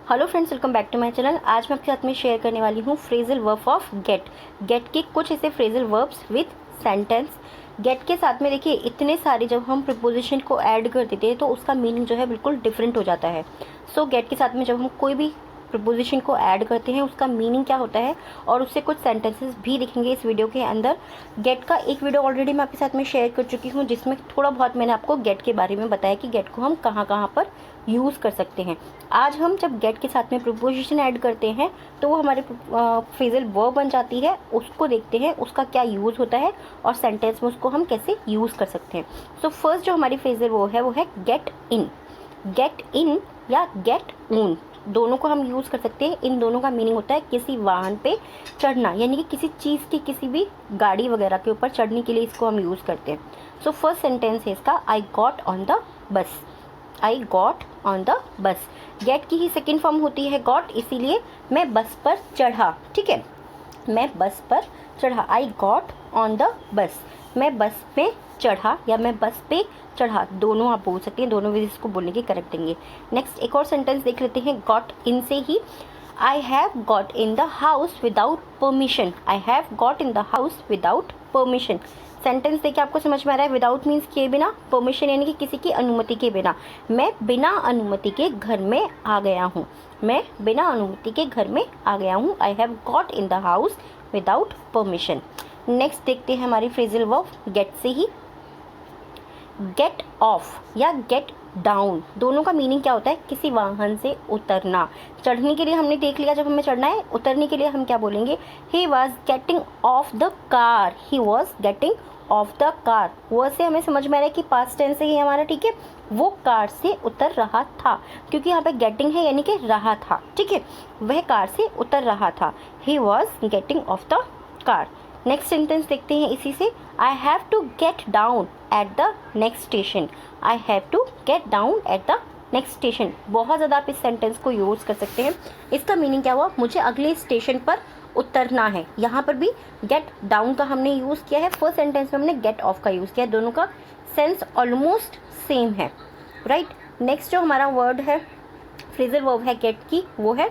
Hello friends, welcome back to my channel. आज मैं आपके साथ में शेयर करने वाली हूँ phrasal verb of get. Get के कुछ ऐसे phrasal verbs with sentence. Get के साथ में देखिए इतने सारे जब हम प्रीपोजिशन को ऐड कर देते हैं तो उसका मीनिंग जो है बिल्कुल डिफरेंट हो जाता है। सो गेट के साथ में जब हम कोई भी प्रीपोजिशन को ऐड करते हैं उसका मीनिंग क्या होता है और उससे कुछ सेंटेंसेस भी दिखेंगे इस वीडियो के अंदर। गेट का एक वीडियो ऑलरेडी मैं आपके साथ में शेयर कर चुकी हूँ जिसमें थोड़ा बहुत मैंने आपको गेट के बारे में बताया कि गेट को हम कहाँ कहाँ पर यूज़ कर सकते हैं। आज हम जब गेट के साथ में प्रीपोजिशन ऐड करते हैं तो वो हमारे फ्रेजल वर्ब बन जाती है। उसको देखते हैं उसका क्या यूज़ होता है और सेंटेंस में उसको हम कैसे यूज़ कर सकते हैं। सो फर्स्ट जो हमारी फ्रेजल वर्ब है वो है गेट इन। गेट इन या गेट ऑन दोनों को हम यूज़ कर सकते हैं। इन दोनों का मीनिंग होता है किसी वाहन पे चढ़ना, यानी कि किसी चीज़ की किसी भी गाड़ी वगैरह के ऊपर चढ़ने के लिए इसको हम यूज़ करते हैं। सो फर्स्ट सेंटेंस है इसका, आई got on the bus. I got on the bus. Get की ही सेकेंड फॉर्म होती है गॉट, इसीलिए मैं बस पर चढ़ा। ठीक है, मैं बस पर चढ़ा। आई गॉट ऑन द बस, मैं बस में चढ़ा या मैं बस पे चढ़ा, दोनों आप बोल सकते हैं। दोनों वेज इसको बोलने के करेक्ट देंगे। नेक्स्ट एक और सेंटेंस देख लेते हैं गॉट इन से ही। I have got in the house without permission. I have got in the house without permission. Sentence देखिए आपको समझ में आ रहा है। विदाउट मीन्स किए बिना, परमिशन यानी कि किसी की अनुमति के बिना। मैं बिना अनुमति के घर में आ गया हूँ। मैं बिना अनुमति के घर में आ गया हूँ। आई have got in the house without permission. Next देखते हैं हमारी फ्रेजल वर्ब गेट से ही। गेट ऑफ या गेट डाउन दोनों का मीनिंग क्या होता है? किसी वाहन से उतरना। चढ़ने के लिए हमने देख लिया जब हमें चढ़ना है, उतरने के लिए हम क्या बोलेंगे? ही was getting off the car. He was getting off the car. वो से हमें समझ में आ रहा है कि पास्ट टेंस से ही हमारा, ठीक है, वो कार से उतर रहा था, क्योंकि यहाँ पे गेटिंग है यानी कि रहा था। ठीक है, वह कार से उतर रहा था। He was getting off the car. Next sentence देखते हैं इसी से। I have to get down at the next station. I have to get down at the next station. बहुत ज़्यादा आप इस सेंटेंस को यूज़ कर सकते हैं। इसका मीनिंग क्या हुआ? मुझे अगले स्टेशन पर उतरना है। यहाँ पर भी गेट डाउन का हमने यूज़ किया है, फर्स्ट सेंटेंस में हमने गेट ऑफ का यूज़ किया है। दोनों का सेंस ऑलमोस्ट सेम है, राइट। नेक्स्ट जो हमारा वर्ड है फ्रेजल वर्ब है गेट की, वो है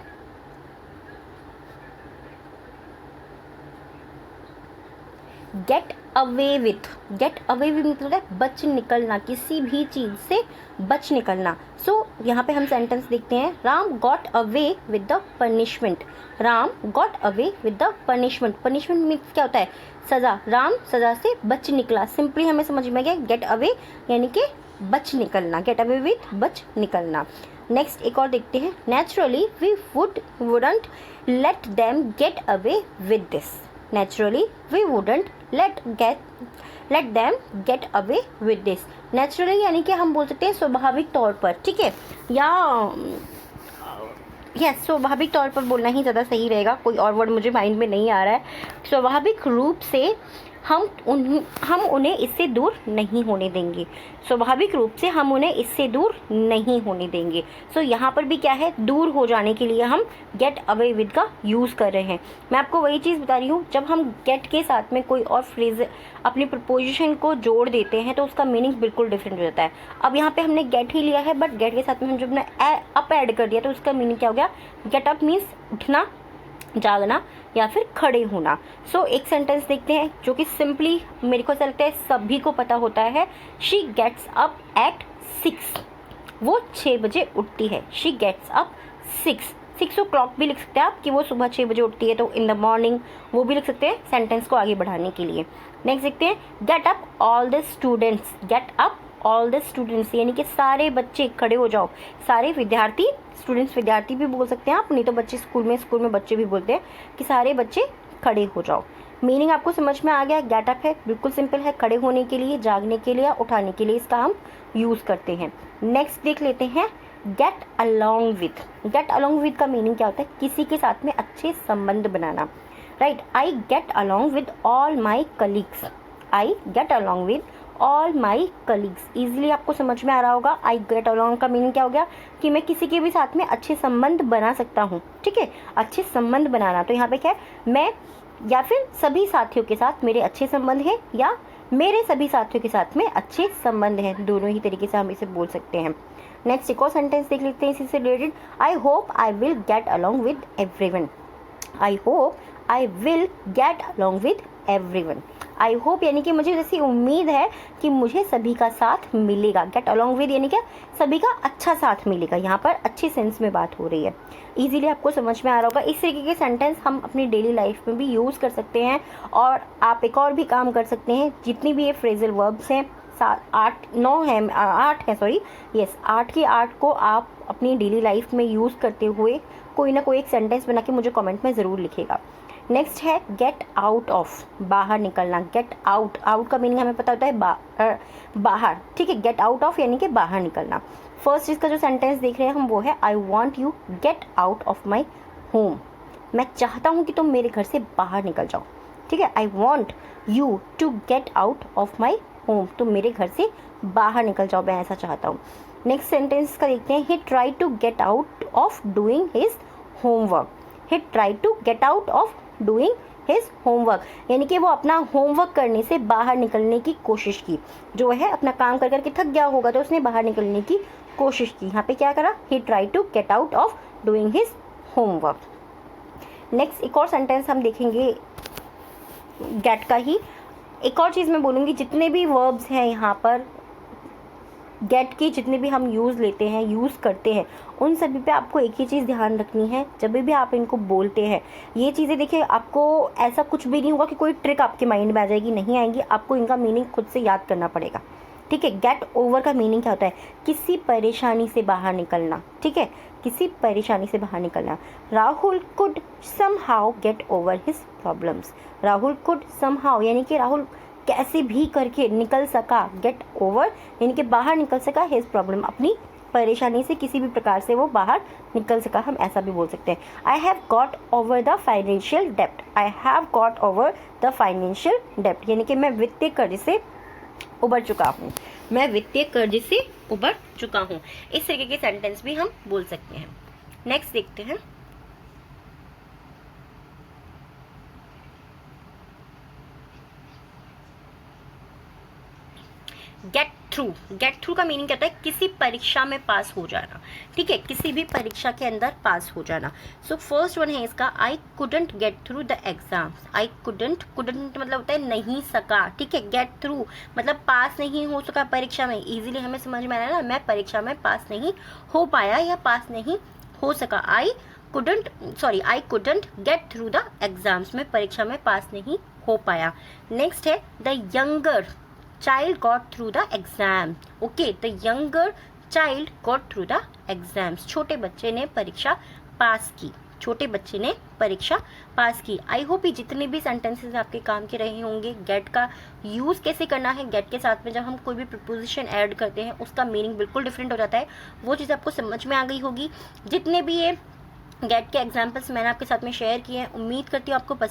get away with. Get away with मतलब है बच निकलना, किसी भी चीज़ से बच निकलना। सो यहाँ पे हम सेंटेंस देखते हैं। Ram got away with the punishment. Ram got away with the punishment. Punishment means क्या होता है? सज़ा। राम सज़ा से बच निकला। सिंपली हमें समझ में गया गेट अवे यानी कि बच निकलना। गेट अवे विथ बच निकलना। नेक्स्ट एक और देखते हैं। Naturally we wouldn't let them get away with this. Naturally, we wouldn't let them get away with this. Naturally यानी कि हम बोल सकते हैं स्वाभाविक तौर पर, ठीक है, या यस स्वाभाविक तौर पर बोलना ही ज़्यादा सही रहेगा। कोई और वर्ड मुझे माइंड में नहीं आ रहा है। स्वाभाविक रूप से हम उन्हें इससे दूर नहीं होने देंगे। स्वाभाविक रूप से हम उन्हें इससे दूर नहीं होने देंगे। सो यहाँ पर भी क्या है? दूर हो जाने के लिए हम गेट अवे विद का यूज़ कर रहे हैं। मैं आपको वही चीज़ बता रही हूँ, जब हम गेट के साथ में कोई और फ्रेज अपनी प्रपोजिशन को जोड़ देते हैं तो उसका मीनिंग बिल्कुल डिफरेंट हो जाता है। अब यहाँ पे हमने गेट ही लिया है, बट गेट के साथ में हम जब ने अप ऐड कर दिया तो उसका मीनिंग क्या हो गया? गेट अप मीन्स उठना, जागना या फिर खड़े होना। सो एक सेंटेंस देखते हैं जो कि सिंपली मेरे को लगता है सभी को पता होता है। She gets up at 6। वो 6 बजे उठती है। शी गेट्स अप 6 o'clock भी लिख सकते हैं आप कि वो सुबह 6 बजे उठती है, तो इन द मॉर्निंग वो भी लिख सकते हैं सेंटेंस को आगे बढ़ाने के लिए। नेक्स्ट देखते हैं get up all the students. Get up all the students यानी कि सारे बच्चे खड़े हो जाओ। सारे विद्यार्थी, स्टूडेंट्स विद्यार्थी भी बोल सकते हैं आप, नहीं तो बच्चे स्कूल में बच्चे भी बोलते हैं कि सारे बच्चे खड़े हो जाओ। मीनिंग आपको समझ में आ गया? गेट अप है, बिल्कुल सिंपल है, खड़े होने के लिए, जागने के लिए या उठाने के लिए इसका हम यूज़ करते हैं। नेक्स्ट देख लेते हैं get along with. Get along with का मीनिंग क्या होता है? किसी के साथ में अच्छे संबंध बनाना, right. I get along with all my colleagues. I get along with all my colleagues. Easily आपको समझ में आ रहा होगा। आई गेट अलॉन्ग का मीनिंग क्या हो गया? कि मैं किसी के भी साथ में अच्छे संबंध बना सकता हूँ, ठीक है, अच्छे संबंध बनाना। तो यहाँ पे क्या है? मैं या फिर सभी साथियों के साथ मेरे अच्छे संबंध हैं या मेरे सभी साथियों के साथ में अच्छे संबंध हैं, दोनों ही तरीके से हम इसे बोल सकते हैं। नेक्स्ट एक और सेंटेंस देख लेते हैं इसी से related, I hope I will get along with everyone. I hope I will get along with everyone. I hope यानी कि मुझे जैसी उम्मीद है कि मुझे सभी का साथ मिलेगा। गेट अलॉन्ग विद यानी क्या, सभी का अच्छा साथ मिलेगा। यहाँ पर अच्छी सेंस में बात हो रही है। इजीली आपको समझ में आ रहा होगा। इस तरीके के सेंटेंस हम अपनी डेली लाइफ में भी यूज़ कर सकते हैं। और आप एक और भी काम कर सकते हैं, जितनी भी ये फ्रेजल वर्ब्स हैं 8 के 8 को आप अपनी डेली लाइफ में यूज़ करते हुए कोई ना कोई एक सेंटेंस बना के मुझे कमेंट में ज़रूर लिखेगा। नेक्स्ट है गेट आउट ऑफ, बाहर निकलना। गेट आउट, आउट का मीनिंग हमें पता होता है बाहर, ठीक है। गेट आउट ऑफ यानी कि बाहर निकलना। फर्स्ट इसका जो सेंटेंस देख रहे हैं हम वो है, I want you get out of my home. मैं चाहता हूँ कि तुम मेरे घर से बाहर निकल जाओ, ठीक है। I want you to get out of my home, तुम मेरे घर से बाहर निकल जाओ, मैं ऐसा चाहता हूँ। नेक्स्ट सेंटेंस का देखते हैं, he try to get out of doing his homework. He try to get out of doing his homework यानी कि वो अपना होमवर्क करने से बाहर निकलने की कोशिश की। जो है अपना काम कर करके थक गया होगा तो उसने बाहर निकलने की कोशिश की। यहाँ पे क्या करा, he try to get out of doing his homework. Next एक और सेंटेंस हम देखेंगे गेट का ही। एक और चीज़ मैं बोलूँगी, जितने भी वर्ब्स हैं यहाँ पर गेट की, जितने भी हम यूज़ लेते हैं, यूज़ करते हैं, उन सभी पे आपको एक ही चीज़ ध्यान रखनी है। जब भी आप इनको बोलते हैं, ये चीज़ें देखिए, आपको ऐसा कुछ भी नहीं होगा कि कोई ट्रिक आपके माइंड में आ जाएगी, नहीं आएंगी। आपको इनका मीनिंग खुद से याद करना पड़ेगा, ठीक है। गेट ओवर का मीनिंग क्या होता है, किसी परेशानी से बाहर निकलना, ठीक है, किसी परेशानी से बाहर निकलना। Rahul could somehow get over his problems. Rahul could somehow यानी कि राहुल कैसे भी करके निकल सका, गेट ओवर यानी कि बाहर निकल सका, हिज प्रॉब्लम अपनी परेशानी से किसी भी प्रकार से वो बाहर निकल सका, हम ऐसा भी बोल सकते हैं। I have got over the financial डेप्ट। I have got over the financial डेप्ट यानी कि मैं वित्तीय कर्ज से उबर चुका हूँ, मैं वित्तीय कर्ज से उबर चुका हूँ। इस तरीके के सेंटेंस भी हम बोल सकते हैं। नेक्स्ट देखते हैं, गेट थ्रू। गेट थ्रू का मीनिंग क्या होता है, किसी परीक्षा में पास हो जाना, ठीक है, किसी भी परीक्षा के अंदर पास हो जाना। सो फर्स्ट वन है इसका, I couldn't get through the exams. I couldn't मतलब होता है नहीं सका, ठीक है। गेट थ्रू मतलब पास नहीं हो सका परीक्षा में। इजीली हमें समझ में आ रहा है ना, मैं परीक्षा में पास नहीं हो पाया या पास नहीं हो सका। I couldn't get through the exams, में परीक्षा में पास नहीं हो पाया। नेक्स्ट है the younger child got through the exam. Okay, the younger child got through the exams. छोटे बच्चे ने परीक्षा पास की, छोटे बच्चे ने परीक्षा पास की। आई होप ये जितने भी सेंटेंसेस आपके काम के रहे होंगे। गेट का यूज़ कैसे करना है, गेट के साथ में जब हम कोई भी प्रीपोजिशन ऐड करते हैं उसका मीनिंग बिल्कुल डिफरेंट हो जाता है, वो चीज़ आपको समझ में आ गई होगी। जितने भी ये गेट के एग्जाम्पल्स मैंने आपके साथ में शेयर किए हैं, उम्मीद करती हूँ आपको पसंद